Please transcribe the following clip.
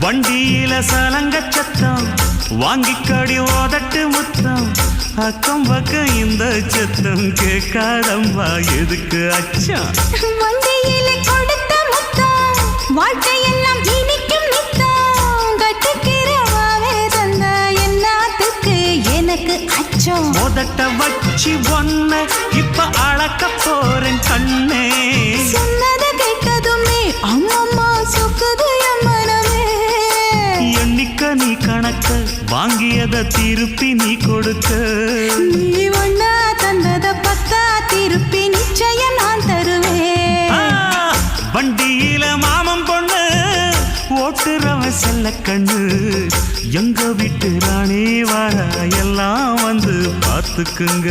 வண்டியில சலங்க சத்தம் வாங்கிக்கடி ஓதட்டு முத்தம் அக்கம் பக்கம் இந்த சத்தம் கேட்காதம்மா எதுக்கு அச்சம் வண்டியில கொடுத்த முத்தம் வாழ்க்கையெல்லாம் இனிக்கும் நித்தம் கட்டுக்கிறவாவே தந்த எல்லாத்துக்கு எனக்கு அச்சம் ஓதட்ட வச்சு ஒன்ன இப்ப அளக்க போறேன் கண்ணே சொன்னத கேட்டதுமே அம்மம்மா சொக்குது என் மனமே எண்ணிக்க நீ கணக்க வாங்கியத திருப்பி நீ கொடுக்க நீ ஒண்ணா தந்தத பத்தா திருப்பி நிச்சயம் நான் தருவேன் வண்டியில மாமன் பொண்ணு ஓட்டுறவன் செல்ல கண்ணு எங்க வீட்டு ராணி வார எல்லாம் வந்து பார்த்துக்குங்க